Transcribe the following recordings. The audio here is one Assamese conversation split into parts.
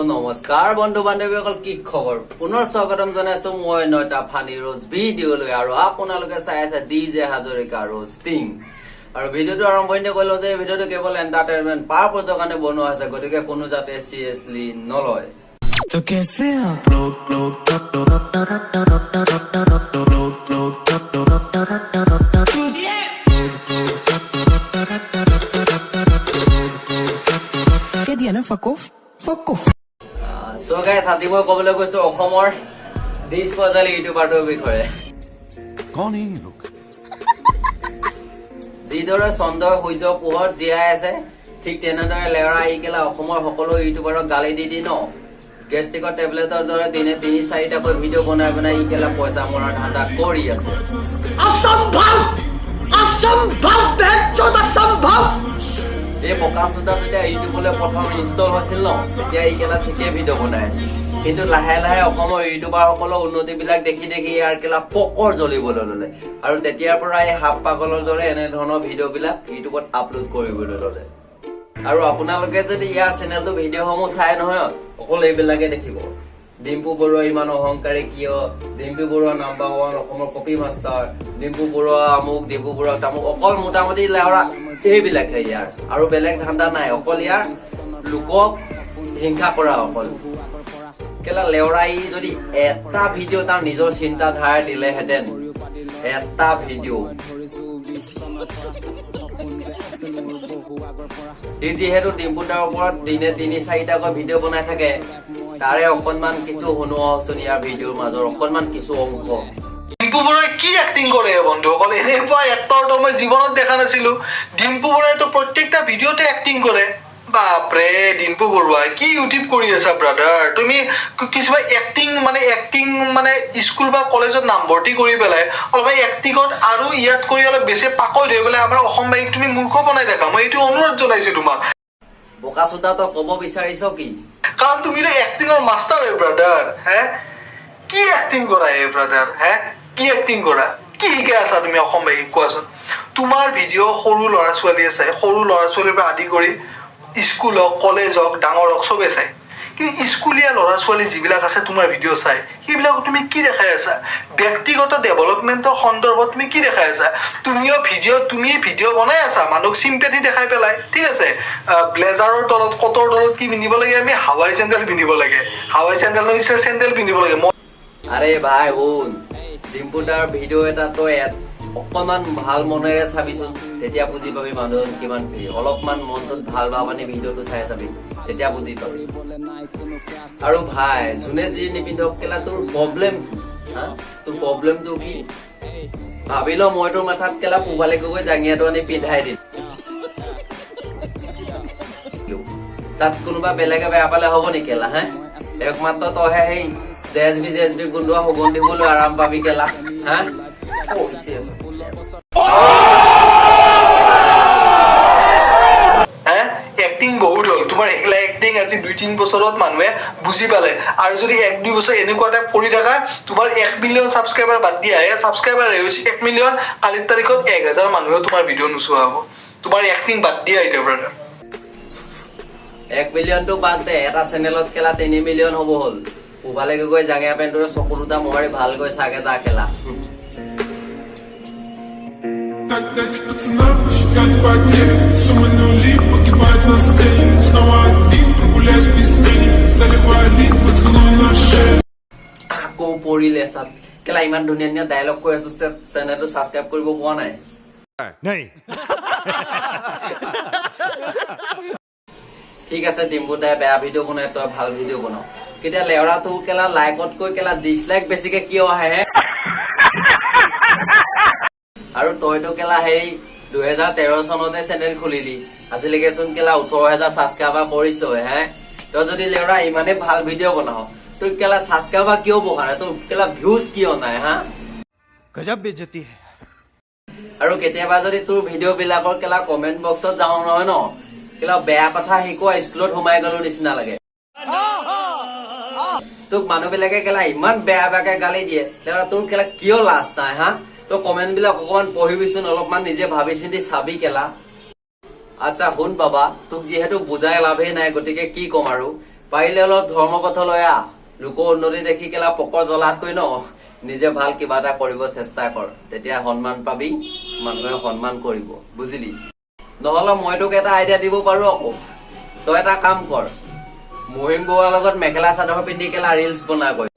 নমস্কাৰ বন্ধু বান্ধৱীসকল, কি খবৰ? পুনৰ স্বাগতম জনাইছো মই নয়টা ফানি ৰোজ ভিডিঅ'লৈ। আৰু আপোনালোকে চাই আছে ডিজে হাজৰিকা ৰোষ্টিং। আৰু ভিডিঅ'টো আৰম্ভণি কৰিলো যে ভিডিঅ'টো কেৱল এণ্টাৰটেইনমেণ্ট পাৰপজৰ কাৰণে বনোৱা হৈছে, গতিকে কোনো যাতে চিৰিয়াছলি নলয়। तो कैसे आप लोग क्या दिया ना फकोफ फकोफ সো গাইছ, আজি মই ক'বলৈ গৈছো অসমৰ ডিছ পজালি ইউটিউবাৰটোৰ বিষয়ে। कौन है ये लोग? যিদৰে চন্দ্ৰৰ সূৰ্যৰ পোহৰত জীয়াই আছে, ঠিক তেনেদৰে লেৰা আহি কেলা অসমৰ সকলো ইউটিউবাৰক গালি দি ন গেষ্টিকৰ টেবলেটৰ দৰে দিনে ৩-৪টাকৈ ভিডিঅ' বনাই বনাই ই কেলা পইচা মৰাৰ ধান্দা কৰি আছে। এই পকাচোতা যেতিয়া ইউটিউবলৈ প্ৰথম ইনষ্টল হৈছিল ন, তেতিয়া ই কেলা ঠিকেই ভিডিঅ' বনাই আছে। কিন্তু লাহে লাহে অসমৰ ইউটিউবাৰসকলৰ উন্নতিবিলাক দেখি দেখি ইয়াৰ কেলা পকৰ জ্বলিবলৈ ললে, আৰু তেতিয়াৰ পৰা এই হাফ পাগলৰ দৰে এনেধৰণৰ ভিডিঅ'বিলাক ইউটিউবত আপলোড কৰিবলৈ ললে। আৰু আপোনালোকে যদি ইয়াৰ চেনেলটো ভিডিঅ'সমূহ চাই নহয়, অকল এইবিলাকে দেখিব। ডিম্পু বৰুৱা ইমান অহংকাৰী কিয়, ডিম্পু বৰুৱা নাম্বাৰ 1 অসমৰ কপি মাষ্টাৰ, ডিম্পু বৰুৱা আমুক, ডিম্পু বৰুৱা তামুক, অকল মোটামুটি লেওৰা এইবিলাকে ইয়াৰ, আৰু বেলেগ ধান্দা নাই। অকল ইয়াৰ লোকক হিংসা কৰা অকল কেলা লেওৰা। ই যদি এটা ভিডিঅ' তাৰ নিজৰ চিন্তাধাৰা দিলেহেঁতেন, এটা ভিডিঅ', সি যিহেতু ডিম্পু দাৰ ওপৰত দিনে ৩-৪টাকৈ ভিডিঅ' বনাই থাকে, তাৰে অকনমান কিছু শুনোৱাচোন ইয়াৰ ভিডিঅ'ৰ মাজৰ অকনমান কিছু অংশ। ডিম্পু বৰুৱাই কি এক্টিং কৰে বন্ধুসকল, এনেকুৱা এক্টৰটো মই জীৱনত দেখা নাছিলো। ডিম্পু বৰুৱাইতো প্ৰত্যেকটা ভিডিঅ'তে এক্টিং কৰে। বাপৰে, ডিম্পু বৰুৱাই কি ইউটিউব কৰি আছা ব্ৰাদাৰ? তুমি কিছুমান এক্টিং মানে স্কুল বা কলেজত নামভৰ্তি কৰি পেলাই অলপ এক্টিঙত আৰু ইয়াত কৰি অলপ বেছি পাকৈত হৈ পেলাই আমাৰ অসমবাসীক তুমি মূৰ্খ বনাই দেখা, মই এইটো অনুৰোধ জনাইছো তোমাক। বোকাচোদা তই ক'ব বিচাৰিছ কি? কাৰণ তুমি এক্টিঙৰ মাষ্টাৰ হে ব্ৰাদাৰ। কি এক্টিং কৰা হে ব্ৰাদাৰ? কি এক্টিং কৰা? কি শিকাই আছা তুমি অসমবাসীক কোৱাচোন? তোমাৰ ভিডিঅ' সৰু ল'ৰা ছোৱালীয়ে চাই, সৰু ল'ৰা ছোৱালীৰ পৰা আদি কৰি স্কুল হওক, কলেজ হওক, ডাঙৰ হওক, চবে চাই। কিন্তু স্কুলীয়া ল'ৰা ছোৱালী যিবিলাক আছে তোমাৰ ভিডিঅ' চাই, সেইবিলাকক তুমি কি দেখাই আছা? ব্যক্তিগত ডেভেলপমেণ্টৰ সন্দৰ্ভত তুমি কি দেখাই আছা? তুমি ভিডিঅ' বনাই আছা মানুহক চিম্পেথি দেখাই পেলাই, ঠিক আছে। ব্লেজাৰৰ তলত, কটৰ তলত কি পিন্ধিব লাগে? আমি হাৱাই চেণ্ডেল পিন্ধিব লাগে, হাৱাই চেণ্ডেল নিচিনা চেণ্ডেল পিন্ধিব লাগে। আৰে ভাই শুন, ডিম্পু দাৰ ভিডিঅ' এটা তই অকণমান ভাল মনেৰে চাবিচোন, তেতিয়া বুজি পাবি মানুহজন কিমান প্ৰিয়। অলপমান মনটোত ভাল ভাবানি ভিডিঅ'টো চাই চাবি, তেতিয়া বুজি পাবি। আৰু ভাই যোনে যি নিপিন্ধক কেলা তোৰ প্ৰব্লেম কি? তোৰ প্ৰব্লেমটো কি ভাবি ল। মই তোৰ মাথাত কেলা পোবালে গৈ জাঙিয়াটো আনি পিন্ধাই দিম, তাত কোনোবা বেলেগে বেয়া পালে হ'ব নেকি কেলা? একমাত্ৰ তইহে সেই জেএছবি গুন্দোৱা সুগন্ধ দিবলৈ আৰাম পাবি কেলা। এক্টিং বহুত হ'ল তোমাৰ, এগলা এক্টিং আজি 2-3 বছৰত মানুহে বুজি পালে। আৰু যদি 1-2 বছৰ এনেকুৱা টাইপ কৰি থাকা, তোমাৰ 1 মিলিয়ন ছাবস্ক্ৰাইবাৰ বাদ দিয়া, ছাবস্ক্ৰাইবাৰ হৈছে 1 মিলিয়ন, কালিৰ তাৰিখত 1000 মানুহে তোমাৰ ভিডিঅ' নোচোৱা হ'ব। তোমাৰ এক্টিং বাদ দিয়া এতিয়া ব্ৰাদাৰ। 1 মিলিয়নটো বাদ দে, এটা চেনেলত কেলা 3 মিলিয়ন হ'ব হ'ল। পোবালে গৈ জাঙিয়া পেণ্টৰ চকু দুটা মোহাৰি ভালকৈ চাগ এটা খেলা। Так дать пацанам посчитать потери. Суммы нули погибают на сцене. Снова один, прогуляюсь без тени. Заливаю лид, поцелуй на шею. আকৌ পৰিলে চাত কেলা, ইমান ধুনীয়া ধুনীয়া ডায়লগ কৈ আছো, চেনেলটো ছাবস্ক্ৰাইব কৰিব পোৱা নাই। ঠিক আছে, ডিম্পু দাই বেয়া ভিডিঅ' বনাই, তই ভাল ভিডিঅ' বনাও। কেতিয়া লেওৰা তোৰ কেলা লাইকতকৈ কেলা ডিছলাইক বেছিকে কিয় আহে? আৰু তইতো কেলা হেৰি 2013 চনতে চেনেল খুলিলি, আজিলৈকে চোন কেলা 18,000 ছাবস্ক্ৰাইবাৰ কৰিছ। তই যদি লেওৰা ইমানে ভাল ভিডিঅ' বনাও, তোৰ কেলা ছাবস্ক্ৰাইবাৰ কিয় বঢ়া নাই? তোৰ কেলা ভিউজ কিয় নাই? गजब बेइज्जती है। আৰু কেতিয়াবা যদি তোৰ ভিডিঅ' বিলাকৰ কেলা কমেন্ট বক্সত যাওঁ নহয় ন, কেলা বেয়া কথা শিকোৱা স্কুলত সোমাই গলো নিচিনা লাগে। তোক মানুহ বিলাকে কেলা ইমান বেয়া বেয়াকে গালি দিয়ে, তোৰ কেলা কিয় লাজ নাই? তই কমেন্ট বিলাক অকমান পঢ়িবিচোন, অলপমান নিজে ভাবি চিন্তি চাবি কেলা। আচ্ছা শুন বাবা, তোক যিহেতু বুজাই লাভেই নাই, গতিকে কি কম আৰু পাৰিলে অলপ ধৰ্ম পথলৈ আহ লোকৰ উন্নতি দেখি কেলা পকৰ জ্বলাতকৈ ন নিজে ভাল কিবা এটা কৰিব চেষ্টা কৰ তেতিয়া সন্মান পাবি মানুহে সন্মান কৰিব বুজিলি নহলে মই তোক এটা আইডিয়া দিব পাৰো আকৌ তই এটা কাম কৰ মহিম বৰুৱাৰ লগত মেখেলা চাদৰ পিন্ধি কেলা ৰিলছ বনা গৈ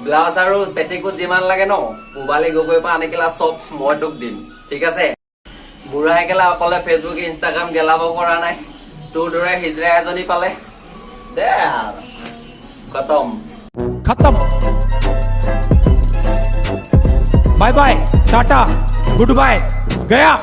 ব্লাউজ আৰু পেটিকোট যিমান লাগে ন পুবালি গগৈৰ পৰা আনি কেলা চব মই তোক দিম ঠিক আছে বুঢ়াই কেলা অকলে ফেচবুক ইনষ্টাগ্ৰাম গেলাব পৰা নাই তোৰ দৰে হিজৰা এজনী পালে দে খতম खत्म bye bye tata good bye गया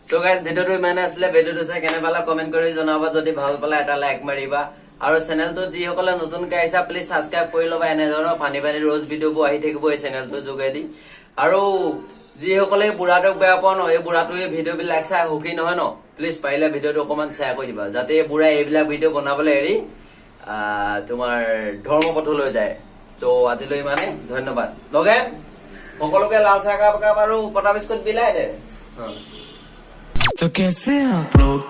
সো গাইজ ভিডিওটো ইমানে আছিলে ভিডিওটো চাই কেনে পালা কমেন্ট কৰি জনাবা যদি ভাল পালা এটা লাইক মাৰিবা আৰু চেনেলটো যিসকলে নতুনকৈ আহিছা প্লিজ সাবস্ক্ৰাইব কৰি ল'বা এনেধৰণৰ ফানি ফানি ৰোজ ভিডিঅ'বোৰ আহি থাকিব এই চেনেলটোৰ যোগেদি আৰু যিসকলে বুঢ়াটোক বেয়া পোৱা ন এই বুঢ়াটোৱে ভিডিঅ'বিলাক চাই সুখী নহয় ন প্লিজ পাৰিলে ভিডিঅ'টো অকমান শ্বেয়াৰ কৰি দিবা যাতে এই বুঢ়াই এইবিলাক ভিডিঅ' বনাবলৈ এৰি তোমাৰ ধৰ্ম পথলৈ যায় তো আজিলৈ ইমানে ধন্যবাদ লগে সকলোকে লাল চাহ কাপ আৰু কটা বিস্কুট বিলাই দে तो कैसे आप लोग